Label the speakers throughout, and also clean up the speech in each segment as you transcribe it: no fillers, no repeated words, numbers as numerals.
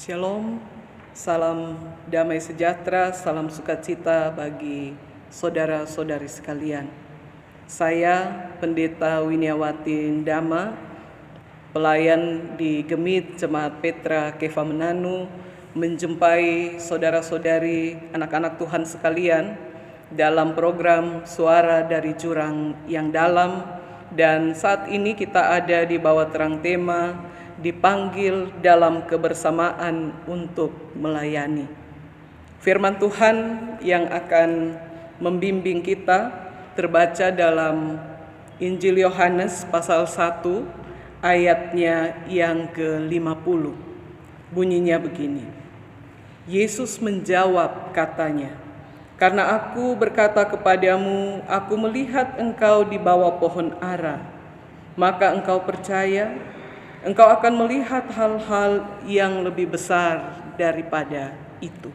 Speaker 1: Shalom, salam damai sejahtera, salam sukacita bagi saudara-saudari sekalian. Saya Pendeta Winiawati Ndama, pelayan di Gemit Jemaat Petra Kefa Menanu, menjumpai saudara-saudari anak-anak Tuhan sekalian dalam program Suara dari Jurang yang Dalam. Dan saat ini kita ada di bawah terang tema dipanggil dalam kebersamaan untuk melayani. Firman Tuhan yang akan membimbing kita terbaca dalam Injil Yohanes pasal 1 ayatnya yang ke-50. Bunyinya begini. Yesus menjawab katanya, "Karena aku berkata kepadamu, aku melihat engkau di bawah pohon ara, maka engkau percaya. Engkau akan melihat hal-hal yang lebih besar daripada itu."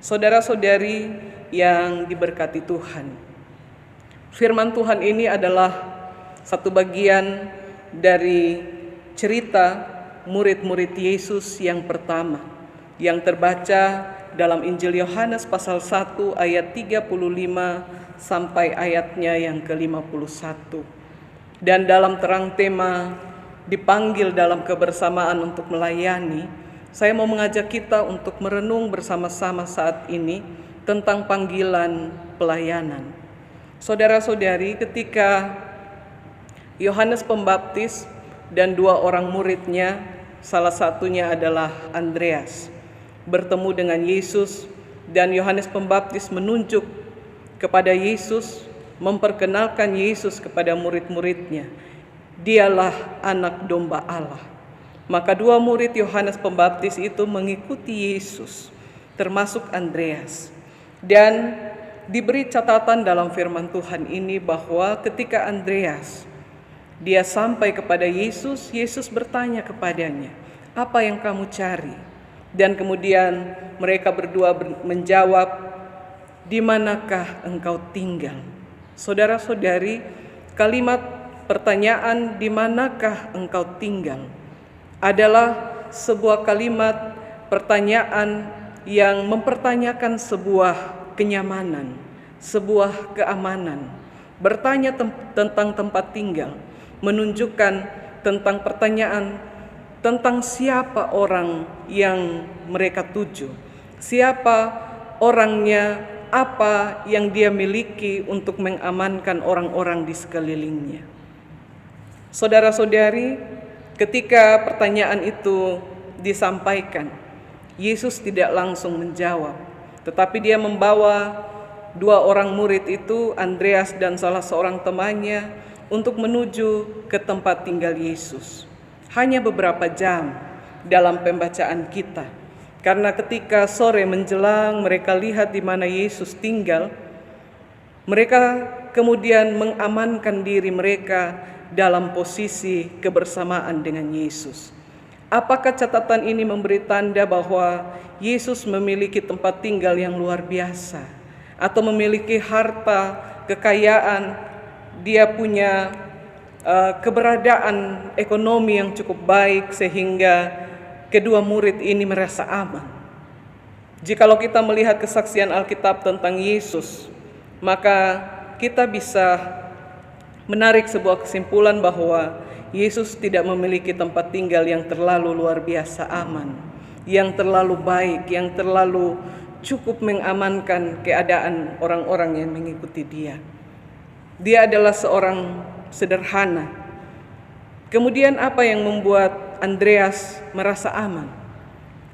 Speaker 1: Saudara-saudari yang diberkati Tuhan, firman Tuhan ini adalah satu bagian dari cerita murid-murid Yesus yang pertama yang terbaca dalam Injil Yohanes pasal 1 ayat 35 sampai ayatnya yang ke-51. Dan dalam terang tema dipanggil dalam kebersamaan untuk melayani, saya mau mengajak kita untuk merenung bersama-sama saat ini tentang panggilan pelayanan. Saudara-saudari, ketika Yohanes Pembaptis dan dua orang muridnya, salah satunya adalah Andreas, bertemu dengan Yesus, dan Yohanes Pembaptis menunjuk kepada Yesus, memperkenalkan Yesus kepada murid-muridnya. Dialah anak domba Allah. Maka dua murid Yohanes Pembaptis itu mengikuti Yesus, termasuk Andreas. Dan diberi catatan dalam firman Tuhan ini bahwa ketika Andreas dia sampai kepada Yesus, Yesus bertanya kepadanya, "Apa yang kamu cari?" Dan kemudian mereka berdua menjawab, "Di manakah engkau tinggal?" Saudara-saudari, kalimat pertanyaan "di manakah engkau tinggal" adalah sebuah kalimat pertanyaan yang mempertanyakan sebuah kenyamanan, sebuah keamanan. Bertanya tentang tempat tinggal menunjukkan tentang pertanyaan tentang siapa orang yang mereka tuju, siapa orangnya, apa yang dia miliki untuk mengamankan orang-orang di sekelilingnya. Saudara-saudari, ketika pertanyaan itu disampaikan, Yesus tidak langsung menjawab, tetapi dia membawa dua orang murid itu, Andreas dan salah seorang temannya, untuk menuju ke tempat tinggal Yesus. Hanya beberapa jam dalam pembacaan kita, karena ketika sore menjelang mereka lihat di mana Yesus tinggal, mereka kemudian mengamankan diri mereka dalam posisi kebersamaan dengan Yesus. Apakah catatan ini memberi tanda bahwa Yesus memiliki tempat tinggal yang luar biasa, atau memiliki harta, kekayaan, dia punya keberadaan ekonomi yang cukup baik sehingga kedua murid ini merasa aman? Jikalau kita melihat kesaksian Alkitab tentang Yesus, maka kita bisa menarik sebuah kesimpulan bahwa Yesus tidak memiliki tempat tinggal yang terlalu luar biasa aman, yang terlalu baik, yang terlalu cukup mengamankan keadaan orang-orang yang mengikuti dia. Dia adalah seorang sederhana. Kemudian apa yang membuat Andreas merasa aman?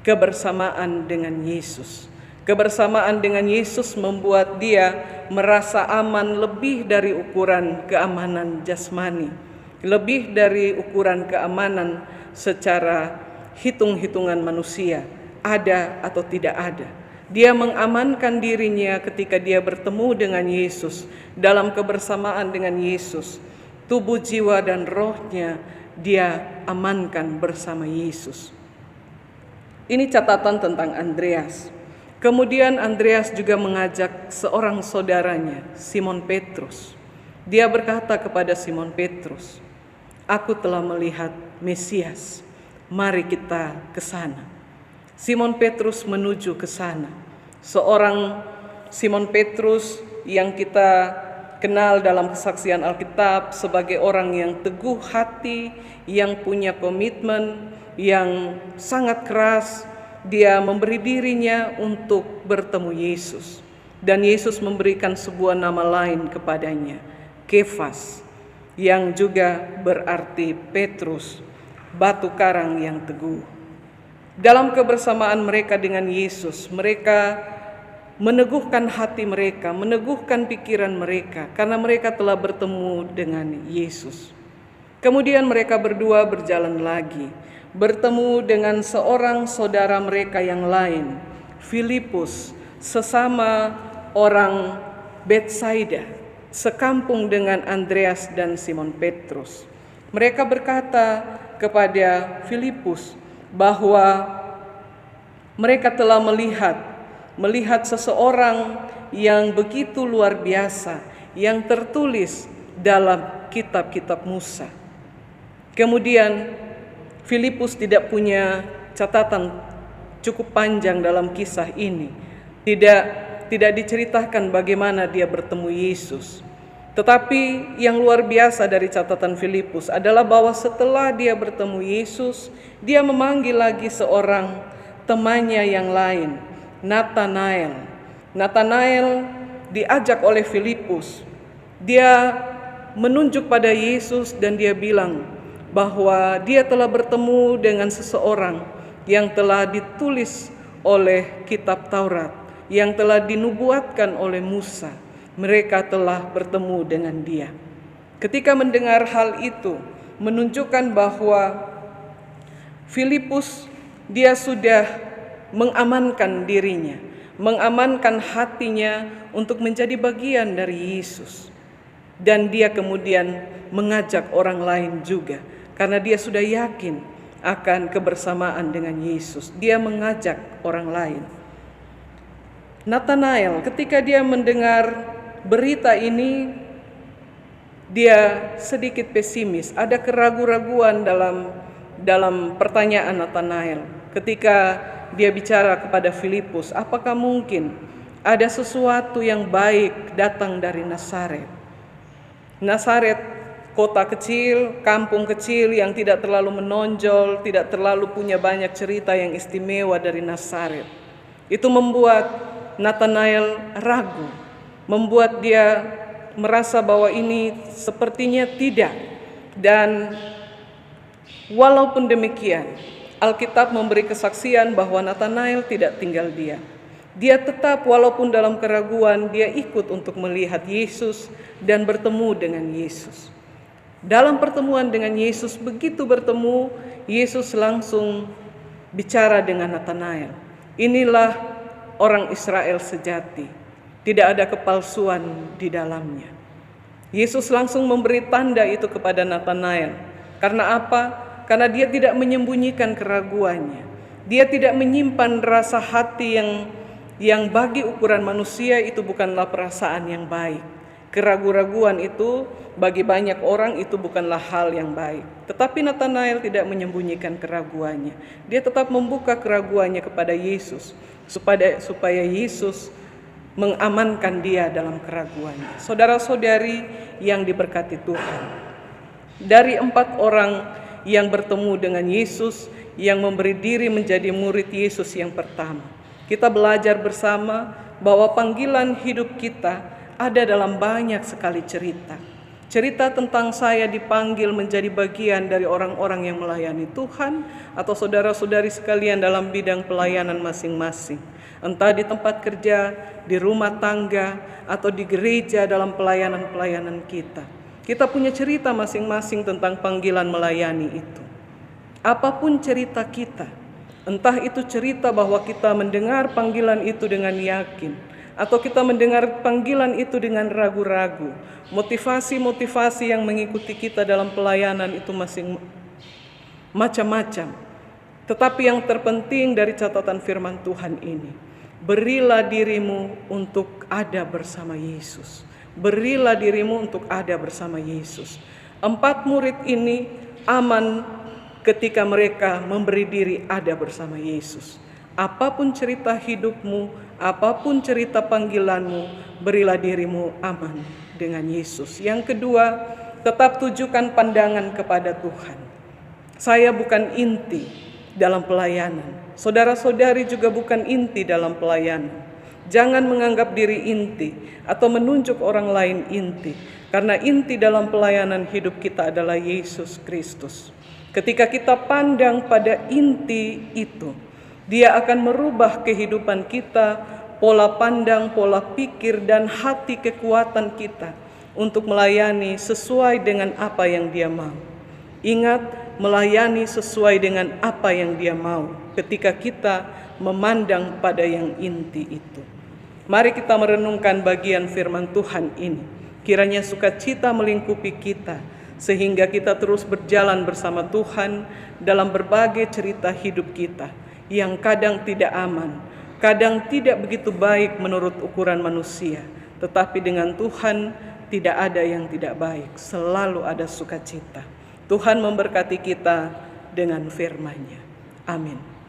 Speaker 1: Kebersamaan dengan Yesus. Kebersamaan dengan Yesus membuat dia merasa aman lebih dari ukuran keamanan jasmani, lebih dari ukuran keamanan secara hitung-hitungan manusia, ada atau tidak ada. Dia mengamankan dirinya ketika dia bertemu dengan Yesus, dalam kebersamaan dengan Yesus. Tubuh, jiwa, dan rohnya dia amankan bersama Yesus. Ini catatan tentang Andreas. Kemudian Andreas juga mengajak seorang saudaranya, Simon Petrus. Dia berkata kepada Simon Petrus, "Aku telah melihat Mesias, mari kita ke sana." Simon Petrus menuju ke sana. Seorang Simon Petrus yang kita kenal dalam kesaksian Alkitab sebagai orang yang teguh hati, yang punya komitmen, yang sangat keras. Dia memberi dirinya untuk bertemu Yesus. Dan Yesus memberikan sebuah nama lain kepadanya, Kefas, yang juga berarti Petrus, batu karang yang teguh. Dalam kebersamaan mereka dengan Yesus, mereka meneguhkan hati mereka, meneguhkan pikiran mereka, karena mereka telah bertemu dengan Yesus. Kemudian mereka berdua berjalan lagi, bertemu dengan seorang saudara mereka yang lain, Filipus, sesama orang Betsaida, sekampung dengan Andreas dan Simon Petrus. Mereka berkata kepada Filipus bahwa mereka telah melihat seseorang yang begitu luar biasa, yang tertulis dalam kitab-kitab Musa. Kemudian Filipus tidak punya catatan cukup panjang dalam kisah ini. Tidak diceritakan bagaimana dia bertemu Yesus. Tetapi yang luar biasa dari catatan Filipus adalah bahwa setelah dia bertemu Yesus, dia memanggil lagi seorang temannya yang lain, Nathanael. Nathanael diajak oleh Filipus. Dia menunjuk pada Yesus dan dia bilang bahwa dia telah bertemu dengan seseorang yang telah ditulis oleh kitab Taurat, yang telah dinubuatkan oleh Musa. Mereka telah bertemu dengan dia. Ketika mendengar hal itu, menunjukkan bahwa Filipus dia sudah mengamankan dirinya, mengamankan hatinya untuk menjadi bagian dari Yesus. Dan dia kemudian mengajak orang lain juga, karena dia sudah yakin akan kebersamaan dengan Yesus. Dia mengajak orang lain. Nathanael ketika dia mendengar berita ini, dia sedikit pesimis. Ada keraguan-raguan dalam pertanyaan Nathanael. Ketika dia bicara kepada Filipus, apakah mungkin ada sesuatu yang baik datang dari Nazaret? Nazaret, kota kecil, kampung kecil yang tidak terlalu menonjol, tidak terlalu punya banyak cerita yang istimewa dari Nazaret. Itu membuat Nathanael ragu, membuat dia merasa bahwa ini sepertinya tidak. Dan walaupun demikian, Alkitab memberi kesaksian bahwa Nathanael tidak tinggal diam. Dia tetap walaupun dalam keraguan, dia ikut untuk melihat Yesus dan bertemu dengan Yesus. Dalam pertemuan dengan Yesus, begitu bertemu, Yesus langsung bicara dengan Nathanael. Inilah orang Israel sejati, tidak ada kepalsuan di dalamnya. Yesus langsung memberi tanda itu kepada Nathanael. Karena apa? Karena dia tidak menyembunyikan keraguannya. Dia tidak menyimpan rasa hati yang bagi ukuran manusia itu bukanlah perasaan yang baik. Keraguan-raguan itu bagi banyak orang itu bukanlah hal yang baik. Tetapi Nathanael tidak menyembunyikan keraguannya. Dia tetap membuka keraguannya kepada Yesus supaya Yesus mengamankan dia dalam keraguannya. Saudara-saudari yang diberkati Tuhan, dari 4 orang yang bertemu dengan Yesus, yang memberi diri menjadi murid Yesus yang pertama, kita belajar bersama bahwa panggilan hidup kita ada dalam banyak sekali cerita. Cerita tentang saya dipanggil menjadi bagian dari orang-orang yang melayani Tuhan, atau saudara-saudari sekalian dalam bidang pelayanan masing-masing. Entah di tempat kerja, di rumah tangga, atau di gereja dalam pelayanan-pelayanan kita. Kita punya cerita masing-masing tentang panggilan melayani itu. Apapun cerita kita, entah itu cerita bahwa kita mendengar panggilan itu dengan yakin, atau kita mendengar panggilan itu dengan ragu-ragu. Motivasi-motivasi yang mengikuti kita dalam pelayanan itu macam-macam. Tetapi yang terpenting dari catatan firman Tuhan ini, berilah dirimu untuk ada bersama Yesus. Berilah dirimu untuk ada bersama Yesus. 4 murid ini aman ketika mereka memberi diri ada bersama Yesus. Apapun cerita hidupmu, apapun cerita panggilanmu, berilah dirimu aman dengan Yesus. Yang kedua, tetap tujukan pandangan kepada Tuhan. Saya bukan inti dalam pelayanan. Saudara-saudari juga bukan inti dalam pelayanan. Jangan menganggap diri inti atau menunjuk orang lain inti. Karena inti dalam pelayanan hidup kita adalah Yesus Kristus. Ketika kita pandang pada inti itu, Dia akan merubah kehidupan kita, pola pandang, pola pikir, dan hati kekuatan kita untuk melayani sesuai dengan apa yang Dia mau. Ingat, melayani sesuai dengan apa yang Dia mau ketika kita memandang pada yang inti itu. Mari kita merenungkan bagian firman Tuhan ini. Kiranya sukacita melingkupi kita, sehingga kita terus berjalan bersama Tuhan dalam berbagai cerita hidup kita yang kadang tidak aman, kadang tidak begitu baik menurut ukuran manusia. Tetapi dengan Tuhan tidak ada yang tidak baik, selalu ada sukacita. Tuhan memberkati kita dengan firman-Nya. Amin.